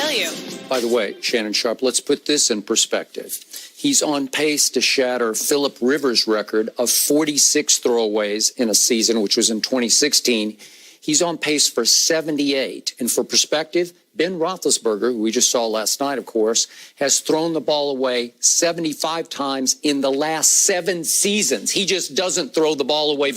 tell you. By the way, Shannon Sharp, let's put this in perspective. He's on pace to shatter Phillip Rivers' record of 46 throwaways in a season, which was in 2016. He's on pace for 78. And for perspective, Ben Roethlisberger, who we just saw last night, of course, has thrown the ball away 75 times in the last 7 seasons. He just doesn't throw the ball away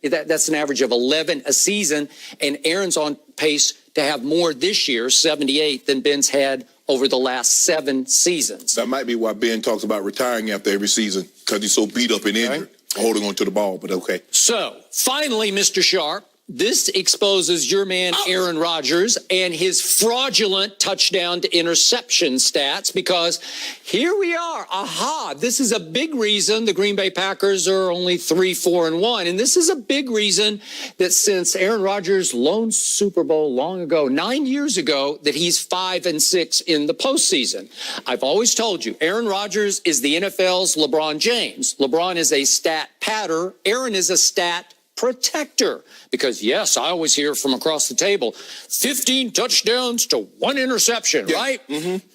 that's an average of 11 a season. And Aaron's on pace to have more this year, 78, than Ben's had over the last 7 seasons. That might be why Ben talks about retiring after every season, because he's so beat up and injured, holding on to the ball, but okay. So, finally, Mr. Sharp, this exposes your man Aaron Rodgers and his fraudulent touchdown to interception stats, because here we are. Aha, this is a big reason the Green Bay Packers are only 3-4-1. And this is a big reason that since Aaron Rodgers' lone Super Bowl long ago, 9 years ago, that he's 5-6 in the postseason. I've always told you, Aaron Rodgers is the NFL's LeBron James. LeBron is a stat patter. Aaron is a stat protector. Because, yes, I always hear from across the table, 15 touchdowns to 1 interception, right?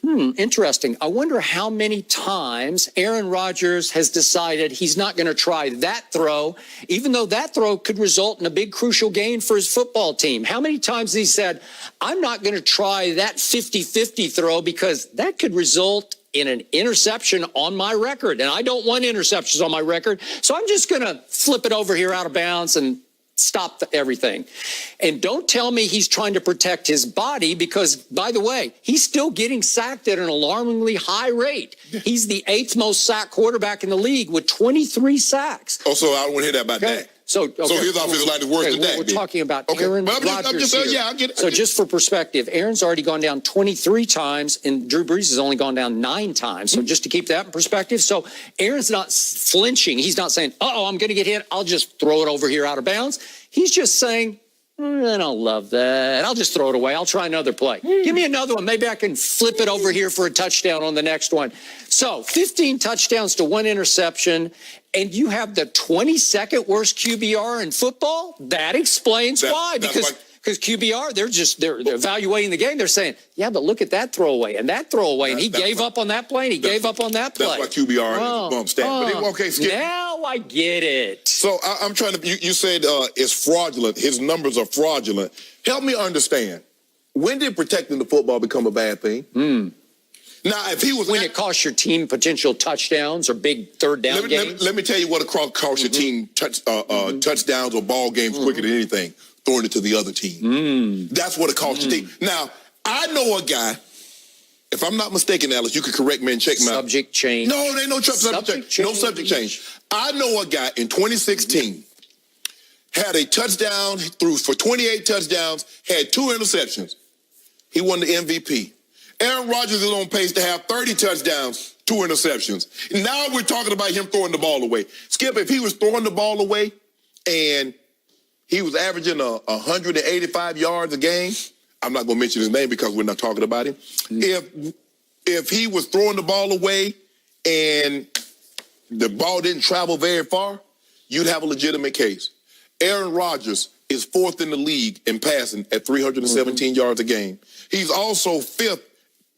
Interesting. I wonder how many times Aaron Rodgers has decided he's not going to try that throw, even though that throw could result in a big crucial gain for his football team. How many times he said, I'm not going to try that 50-50 throw because that could result in an interception on my record. And I don't want interceptions on my record. So I'm just going to flip it over here out of bounds and stop everything. And don't tell me he's trying to protect his body, because, by the way, he's still getting sacked at an alarmingly high rate. He's the 8th most sacked quarterback in the league with 23 sacks. Oh, so I don't want to hear that about that. So his offensive line is worse than that. We're talking about Aaron Rodgers here. Yeah, I get it. So just for perspective, Aaron's already gone down 23 times, and Drew Brees has only gone down 9 times. So just to keep that in perspective. So Aaron's not flinching. He's not saying, uh-oh, I'm going to get hit. I'll just throw it over here out of bounds. He's just saying, I don't love that. I'll just throw it away. I'll try another play. Give me another one. Maybe I can flip it over here for a touchdown on the next one. So 15 touchdowns to 1 interception, and you have the 22nd worst QBR in football? That explains why. Because QBR, they're evaluating the game. They're saying, yeah, but look at that throwaway and that throwaway. And he gave up on that play, and he gave up on that play. That's why QBR is a bump stat. But okay, Skip. Now I get it. So I'm trying to, you said it's fraudulent. His numbers are fraudulent. Help me understand. When did protecting the football become a bad thing? Now, if he was... When it costs your team potential touchdowns or big third down games? Let me tell you what costs your team touchdowns or ball games quicker than anything. Throwing it to the other team. That's what it costs your team. Now, I know a guy, if I'm not mistaken, Alice, you could correct me and check me out. Subject change. No, there ain't no subject change. No subject change. I know a guy in 2016 had a touchdown, threw for 28 touchdowns, had 2 interceptions. He won the MVP. Aaron Rodgers is on pace to have 30 touchdowns, 2 interceptions. Now we're talking about him throwing the ball away. Skip, if he was throwing the ball away and he was averaging 185 yards a game, I'm not going to mention his name because we're not talking about him. If he was throwing the ball away and the ball didn't travel very far, you'd have a legitimate case. Aaron Rodgers is 4th in the league in passing at 317 yards a game. He's also 5th.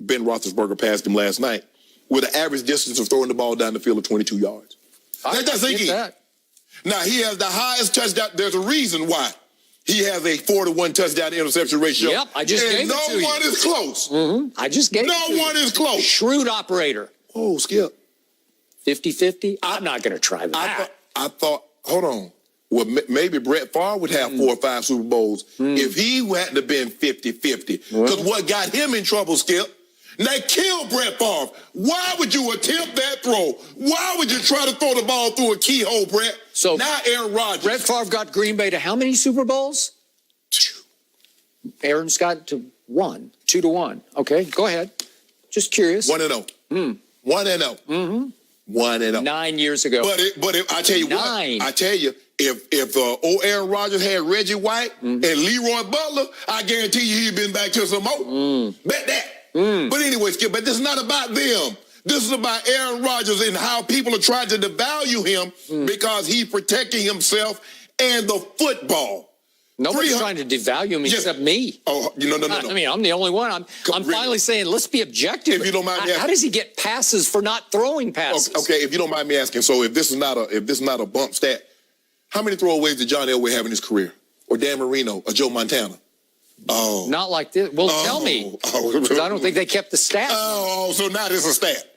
Ben Roethlisberger passed him last night with an average distance of throwing the ball down the field of 22 yards. Now, he has the highest touchdown. There's a reason why he has a 4-to-1 touchdown to interception ratio. Yep, I just gave it to you. No one is close. I just gave it to you. No one is close. Shrewd operator. Oh, Skip. 50-50? I'm not going to try that. I thought, hold on. Well, maybe Brett Favre would have 4 or 5 Super Bowls if he hadn't have been 50-50. Because what got him in trouble, Skip, they killed Brett Favre. Why would you attempt that throw? Why would you try to throw the ball through a keyhole, Brett? So now Aaron Rodgers. Brett Favre got Green Bay to how many Super Bowls? 2. Aaron's got to 1. 2-1. Okay, go ahead. Just curious. 1-0. 1-0. 1-0. 9 years ago. But I tell you what. I tell you, if old Aaron Rodgers had Reggie White and Leroy Butler, I guarantee you he'd been back to some more. Bet that. But anyway, Skip, but this is not about them. This is about Aaron Rodgers and how people are trying to devalue him because he's protecting himself and the football. Nobody's trying to devalue me except me. Oh, no. I mean, I'm the only one. I'm finally saying, let's be objective. If you don't mind me asking, how does he get passes for not throwing passes? Okay, if you don't mind me asking, so if this is not a bump stat, how many throwaways did John Elway have in his career, or Dan Marino, or Joe Montana? Oh, not like this. Well, tell me, because I don't think they kept the stat. Oh, so now this is a stat.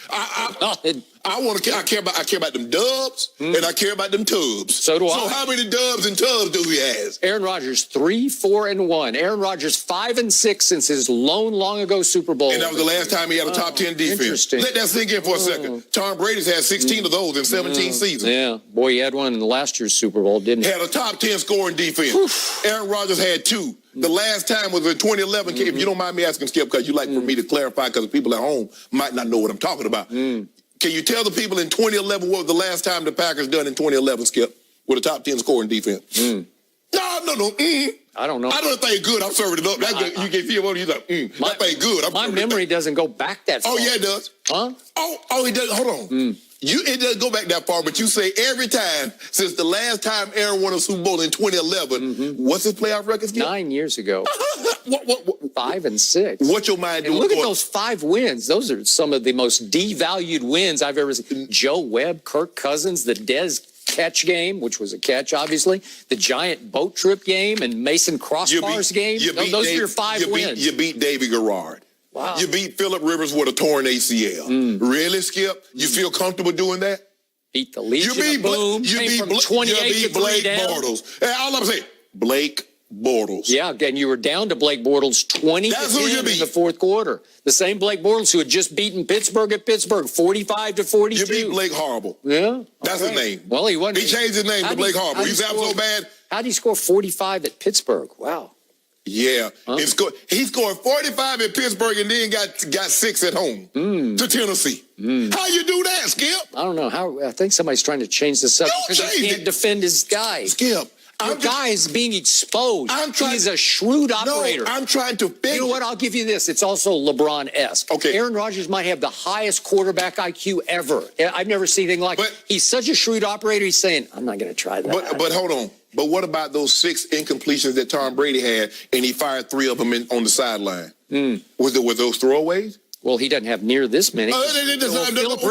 I care about them dubs and I care about them tubs. So do I. So how many dubs and tubs do he has? Aaron Rodgers 3-4-1. Aaron Rodgers 5-6 since his long ago Super Bowl. And that was the last time he had a top 10 defense. Interesting. Let that sink in for a second. Tom Brady's had 16 of those in 17 seasons. Yeah, boy, he had one in the last year's Super Bowl, didn't he? Had a top 10 scoring defense. Aaron Rodgers had 2. The last time was in 2011. If you don't mind me asking, Skip, because you like for me to clarify, because the people at home might not know what I'm talking about. Can you tell the people in 2011 what was the last time the Packers done in 2011, Skip, with a top 10 scoring defense? No. I don't know. I don't think good. I'm serving it up. That's good. You can feel what he's like. That thing good. My memory doesn't go back that far. Oh, yeah, it does. Huh? Oh, it does. Hold on. It doesn't go back that far, but you say every time since the last time Aaron won a Super Bowl in 2011, what's his playoff record, Skip? 9 years ago. What? 5-6. What your mind doing? And look at those 5 wins. Those are some of the most devalued wins I've ever seen. Joe Webb, Kirk Cousins, the Dez catch game, which was a catch, obviously, the giant boat trip game, and Mason Crossbars game. Those are your 5 wins. You beat David Garrard. Wow. You beat Phillip Rivers with a torn ACL. Really, Skip? You feel comfortable doing that? Beat the Legion of Boom. You came from beat 28 to 3 Blake down. Bortles. And all I'm saying, Blake Bortles. Yeah, again, you were down to Blake Bortles 20 to 10 in the fourth quarter. The same Blake Bortles who had just beaten Pittsburgh at Pittsburgh, 45-42. You beat Blake Horrible. Yeah. That's his name. Well, he wasn't. He changed his name to Blake Horrible. He's so bad. How did he score 45 at Pittsburgh? Wow. Yeah. He scored 45 at Pittsburgh and then got 6 at home to Tennessee. How you do that, Skip? I don't know. I think somebody's trying to change the subject because he can't defend his guy. Skip. Your guy is being exposed. He's a shrewd operator. No, I'm trying to figure. You know what? I'll give you this. It's also LeBron-esque. Okay. Aaron Rodgers might have the highest quarterback IQ ever. I've never seen anything like it. He's such a shrewd operator. He's saying, I'm not going to try that. But hold on. But what about those 6 incompletions that Tom Brady had, and he fired 3 of them on the sideline? Were those throwaways? Well, he doesn't have near this many. Phillip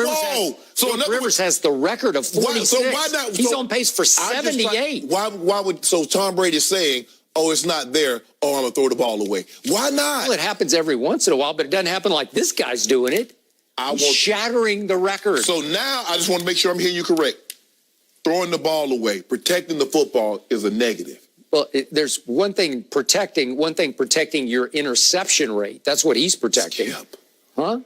Rivers has the record of 46. So why not? He's on pace for 78. Why would Tom Brady saying, "Oh, it's not there. Oh, I'm gonna throw the ball away"? Why not? Well, it happens every once in a while, but it doesn't happen like this guy's doing it. He's shattering the record. So now I just want to make sure I'm hearing you correct. Throwing the ball away, protecting the football is a negative. Well, there's one thing protecting your interception rate. That's what he's protecting. Skip. Huh?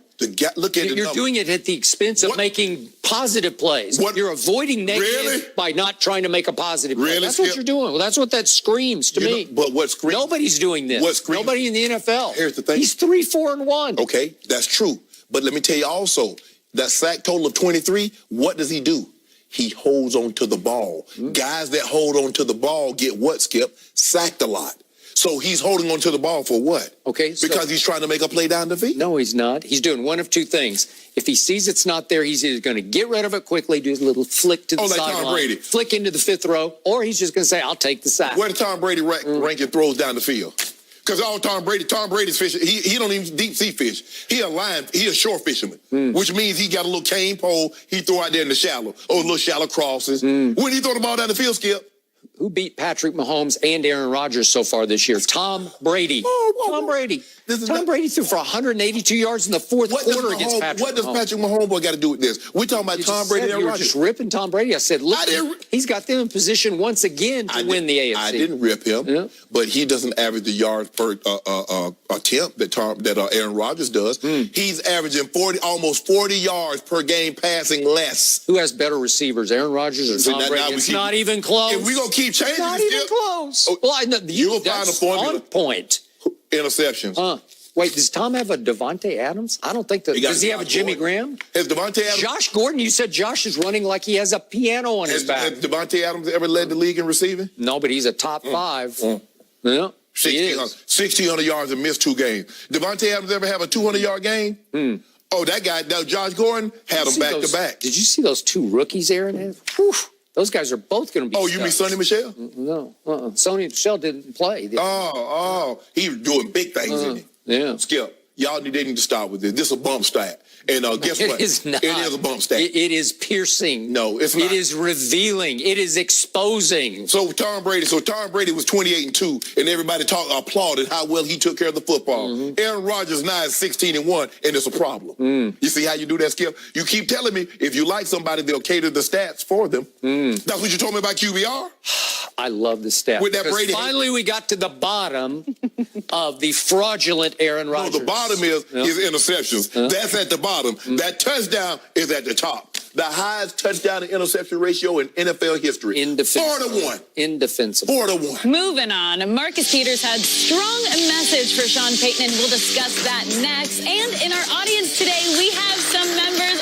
Look at You're doing it at the expense of making positive plays. You're avoiding negative by not trying to make a positive play. That's what you're doing. Well, that's what that screams to me. But what screams? Nobody's doing this. Nobody in the NFL. Here's the thing. He's 3-4-1. Okay, that's true. But let me tell you also, that sack total of 23, what does he do? He holds on to the ball. Guys that hold on to the ball get what, Skip? Sacked a lot. So he's holding on to the ball for what? Okay. Because he's trying to make a play down the field? No, he's not. He's doing one of 2 things. If he sees it's not there, he's either going to get rid of it quickly, do his little flick to the sideline, Tom Brady. Flick into the 5th row, or he's just going to say, I'll take the sack. Where did Tom Brady ranking throws down the field? Because Tom Brady's fishing, he don't even deep sea fish. He a shore fisherman, which means he got a little cane pole he throw out there in the shallow, or little shallow crosses. When he throw the ball down the field, Skip? Who beat Patrick Mahomes and Aaron Rodgers so far this year? Tom Brady. Tom Brady. Tom Brady threw for 182 yards in the fourth quarter against Patrick Mahomes. What does Patrick Mahomes got to do with this? We're talking about Tom Brady and Aaron Rodgers. You were just ripping Tom Brady. I said, look, he's got them in position once again to win the AFC. I didn't rip him, but he doesn't average the yards per attempt that Aaron Rodgers does. He's averaging almost 40 yards per game passing less. Who has better receivers, Aaron Rodgers or Tom Brady? It's not even close. If we're going to keep changing not even close. Well, I know you will find a formula. On point. Interceptions. Wait, does Tom have a Devontae Adams? I don't think that. Does he have a Jimmy Graham? Has Devontae Adams? Josh Gordon, you said Josh is running like he has a piano on his back. Has Devontae Adams ever led the league in receiving? No, but he's a top 5. Yeah. 1,600 yards and missed 2 games. Devontae Adams ever have a 200-yard game? Oh, that guy, Josh Gordon, had him back to back. Did you see those 2 rookies Aaron had? Whew. Those guys are both going to be. Oh, you mean Sonny Michel? No, Sonny Michel didn't play. He was doing big things, isn't he? Yeah. Skip, y'all need to start with this. This is a bump stat. And guess what? It is not. It is a bump stat. It is piercing. No, it's not. It is revealing. It is exposing. So Tom Brady was 28-2, and everybody applauded how well he took care of the football. Aaron Rodgers now is 16-1, and it's a problem. You see how you do that, Skip? You keep telling me if you like somebody, they'll cater the stats for them. That's what you told me about QBR? I love the stat. With that Brady, finally, we got to the bottom of the fraudulent Aaron Rodgers. No, the bottom is interceptions. That's at the bottom. That touchdown is at the top. The highest touchdown to interception ratio in NFL history. Indefensible. 4-1. Indefensible. 4-1. Moving on, Marcus Peters had strong message for Sean Payton, and we'll discuss that next. And in our audience today, we have some members